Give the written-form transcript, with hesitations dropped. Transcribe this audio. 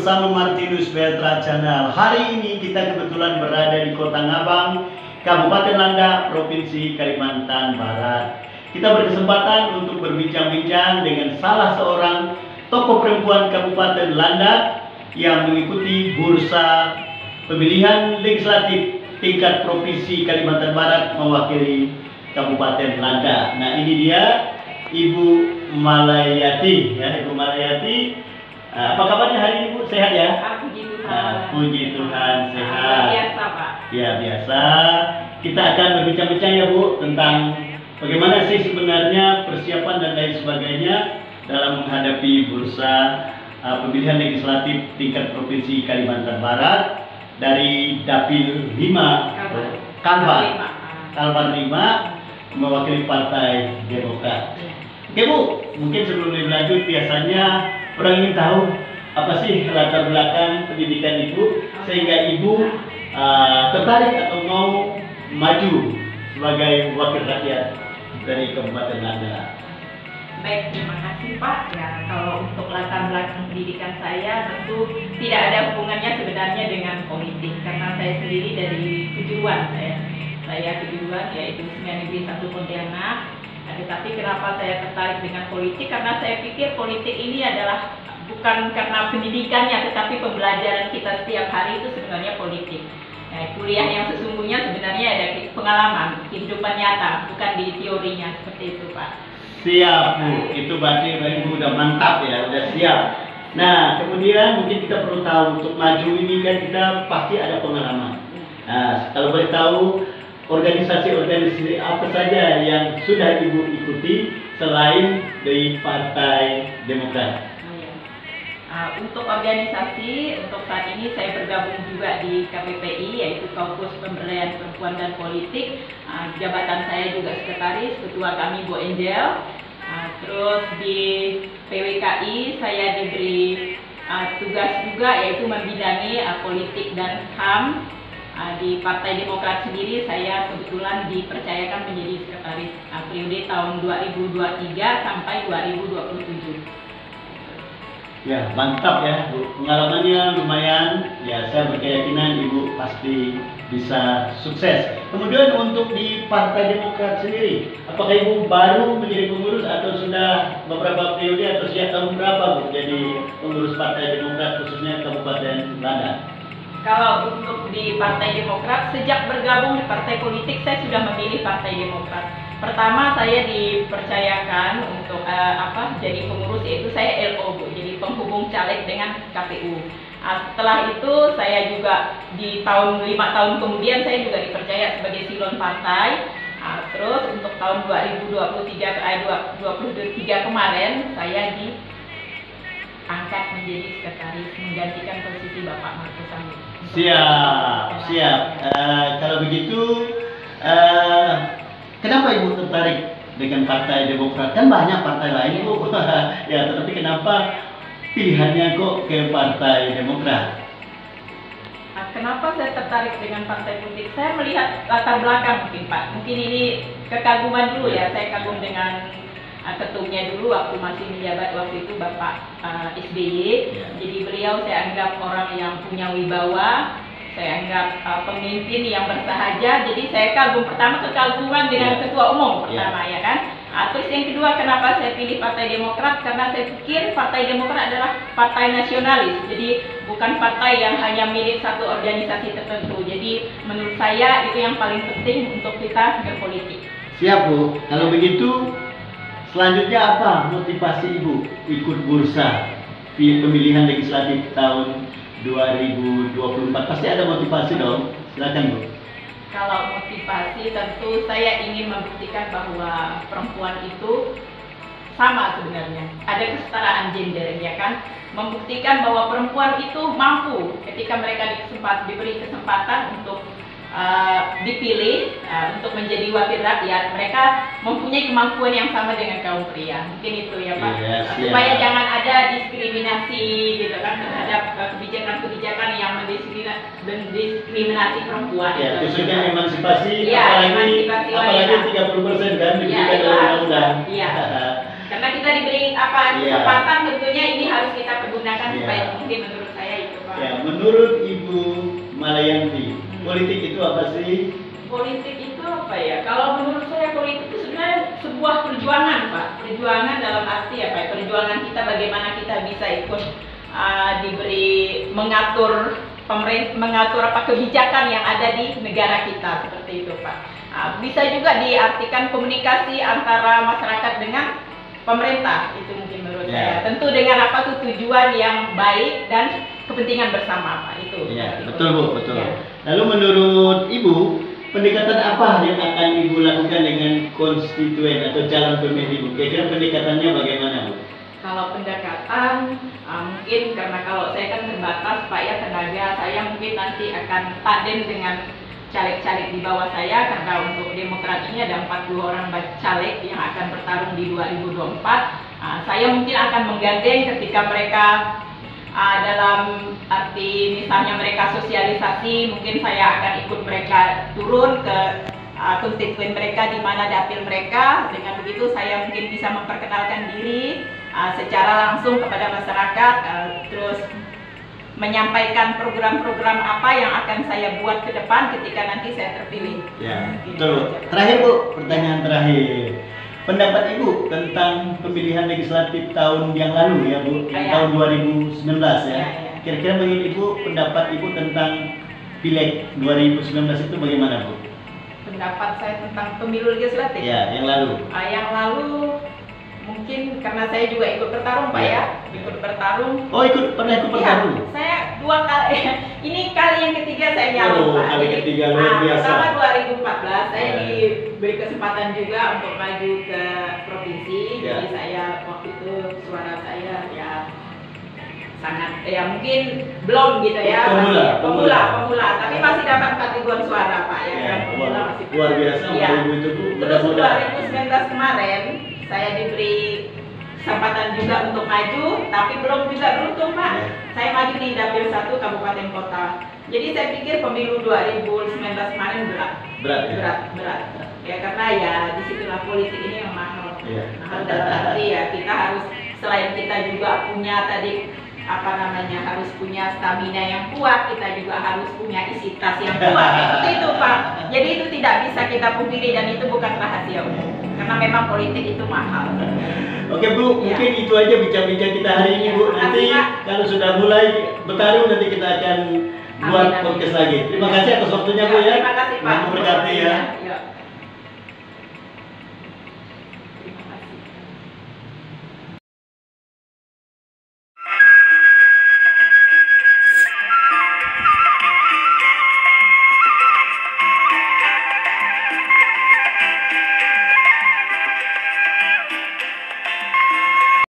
bersama Martinus Petra Channel. Hari ini kita kebetulan berada di Kota Ngabang, Kabupaten Landak, Provinsi Kalimantan Barat. Kita berkesempatan untuk berbincang-bincang dengan salah seorang tokoh perempuan Kabupaten Landak yang mengikuti bursa pemilihan legislatif tingkat Provinsi Kalimantan Barat mewakili Kabupaten Landak. Nah, ini dia Ibu Malayati, ya, Ibu Malayati. Apa kabarnya hari ini, Bu? Sehat ya? Puji Tuhan. Puji Tuhan, sehat. Biasa, Pak. Ya, biasa. Kita akan berbincang-bincang ya, Bu, tentang bagaimana sih sebenarnya persiapan dan lain sebagainya dalam menghadapi bursa pemilihan legislatif tingkat Provinsi Kalimantan Barat dari Dapil 5 Kalbar 5 mewakili Partai Demokrat. Oke, Bu, mungkin sebelum lebih lanjut biasanya orang ingin tahu apa sih latar belakang pendidikan Ibu sehingga Ibu tertarik atau mau maju sebagai wakil rakyat dari Kabupaten Landak. Baik, terima kasih Pak. Ya, kalau untuk latar belakang pendidikan saya tentu tidak ada hubungannya sebenarnya dengan politik karena saya sendiri dari kejuruan saya kejuruan yaitu Senior Negeri 1 Pontianak. Tetapi kenapa saya tertarik dengan politik? Karena saya pikir politik ini adalah bukan karena pendidikannya, tetapi pembelajaran kita setiap hari itu sebenarnya politik. Nah, kuliah yang sesungguhnya sebenarnya ada pengalaman, kehidupan nyata, bukan di teorinya, seperti itu Pak. Siap, Bu. Itu berarti Ibu udah mantap ya, udah siap. Nah, kemudian mungkin kita perlu tahu untuk maju ini kan kita pasti ada pengalaman. Nah, kalau boleh tahu organisasi-organisasi apa saja yang sudah Ibu ikuti selain dari Partai Demokrat? Untuk organisasi, untuk saat ini saya bergabung juga di KPPI, yaitu Kaukus Pemberdayaan Perempuan dan Politik. Jabatan saya juga sekretaris, ketua kami Bu Angel. Terus di PWKI saya diberi tugas juga, yaitu membidangi politik dan HAM. Di Partai Demokrat sendiri saya kebetulan dipercayakan menjadi sekretaris periode tahun 2023 sampai 2027. Ya, mantap ya, Bu. Pengalamannya lumayan. Ya, saya berkeyakinan Ibu pasti bisa sukses. Kemudian untuk di Partai Demokrat sendiri, apakah Ibu baru menjadi pengurus atau sudah beberapa periode atau sejak tahun berapa, Bu, jadi pengurus Partai Demokrat khususnya Kabupaten Landak? Kalau untuk di Partai Demokrat, sejak bergabung di partai politik saya sudah memilih Partai Demokrat. Pertama saya dipercayakan untuk jadi pengurus, yaitu saya LO, Bu, jadi penghubung caleg dengan KPU. Setelah itu saya juga di 5 tahun kemudian saya juga dipercaya sebagai silon partai. Terus untuk tahun 2023 kemarin saya diangkat menjadi sekretaris menggantikan posisi Bapak Markus Samit. Siap. Kalau begitu, kenapa Ibu tertarik dengan Partai Demokrat? Kan banyak partai lain, Bu. Ya, tetapi kenapa pilihannya kok ke Partai Demokrat? Kenapa saya tertarik dengan partai politik? Saya melihat latar belakang mungkin Pak. Mungkin ini kekaguman dulu ya. Saya kagum dengan ketumnya dulu waktu masih menjabat waktu itu Bapak SBY. Jadi beliau saya anggap orang yang punya wibawa. Saya anggap pemimpin yang bersahaja. Jadi saya kagum, pertama kekaguman dengan ketua umum pertama ya kan. Terus yang kedua, kenapa saya pilih Partai Demokrat? Karena saya pikir Partai Demokrat adalah partai nasionalis. Jadi bukan partai yang hanya milik satu organisasi tertentu. Jadi menurut saya itu yang paling penting untuk kita berpolitik. Siap, Bu. Kalau begitu, selanjutnya apa motivasi Ibu ikut bursa pemilihan legislatif tahun 2024? Pasti ada motivasi dong. Silakan, Bu. Kalau motivasi tentu saya ingin membuktikan bahwa perempuan itu sama sebenarnya. Ada kesetaraan gender ya kan. Membuktikan bahwa perempuan itu mampu ketika mereka diberi kesempatan untuk dipilih untuk menjadi wakil rakyat, mereka mempunyai kemampuan yang sama dengan kaum pria. Mungkin itu ya Pak. Supaya jangan ada diskriminasi gitu kan terhadap kebijakan-kebijakan yang mendiskriminasi perempuan. Ya, khususnya emansipasi, ya, apalagi 30% kan diberikan oleh undang-undang. Iya. Karena kita diberi kesempatan, tentunya ini harus kita pergunakan supaya mungkin menurut saya Pak. Ya, menurut Ibu Malayanti, politik itu apa sih? Politik itu apa ya? Kalau menurut saya politik itu sebenarnya sebuah perjuangan, Pak. Perjuangan dalam arti apa ya? Perjuangan kita bagaimana kita bisa ikut diberi mengatur mengatur apa kebijakan yang ada di negara kita, seperti itu, Pak. Bisa juga diartikan komunikasi antara masyarakat dengan pemerintah, itu mungkin menurut saya. Tentu dengan apa tuh tujuan yang baik dan kepentingan bersama, Pak. Itu. Ya, betul Bu, betul. Ya. Lalu menurut Ibu, pendekatan apa yang akan Ibu lakukan dengan konstituen atau calon pemilih Ibu? Kira-kira pendekatannya bagaimana, Bu? Kalau pendekatan, mungkin karena kalau saya kan terbatas Pak ya tenaga, saya mungkin nanti akan tandem dengan caleg-caleg di bawah saya, karena untuk Demokrat ini ada 40 orang caleg yang akan bertarung di 2024. Saya mungkin akan menggandeng ketika mereka dalam arti misalnya mereka sosialisasi, mungkin saya akan ikut mereka turun ke konstituen mereka di mana dapil mereka. Dengan begitu saya mungkin bisa memperkenalkan diri secara langsung kepada masyarakat, terus menyampaikan program-program apa yang akan saya buat ke depan ketika nanti saya terpilih. Ya, betul. Terakhir Bu, pertanyaan terakhir. Pendapat Ibu tentang pemilihan legislatif tahun yang lalu ya Bu, tahun 2019 ya. Kira-kira menurut Ibu, pendapat Ibu tentang Pileg 2019 itu bagaimana Bu? Pendapat saya tentang pemilu legislatif? Ya, yang lalu. Yang lalu mungkin karena saya juga ikut bertarung Pak ya, ikut bertarung. Oh, pernah ikut bertarung? Ya, saya 2 kali. Ini kali yang ketiga saya nyalon Pak. Kali ketiga luar biasa. Pertama 2014 saya diberi kesempatan juga untuk maju ke provinsi. Jadi saya waktu itu suara saya ya sangat mungkin belum gitu ya, pemula, tapi masih dapat kategori suara Pak ya, kan pemula masih luar biasa. Itu Bu. Terus 2019 kemarin saya diberi kesempatan juga untuk maju, tapi belum juga beruntung Pak. Saya maju di dapil 1 kabupaten kota. Jadi saya pikir pemilu 2019 kemarin berat. Ya karena ya disitulah politik ini yang mahal. Mahal dalam arti ya kita harus, selain kita juga punya harus punya stamina yang kuat, kita juga harus punya isi tas yang kuat. Seperti itu Pak. Jadi itu tidak bisa kita pungkiri dan itu bukan rahasia umum. Karena memang politik itu mahal. Oke Bu, mungkin itu aja bincang-bincang kita hari ini Bu. Nanti kalau sudah mulai bertarung nanti kita akan buat podcast lagi. Terima kasih atas waktunya Bu ya. Terima kasih Pak. Terima kasih ya. Terima kasih.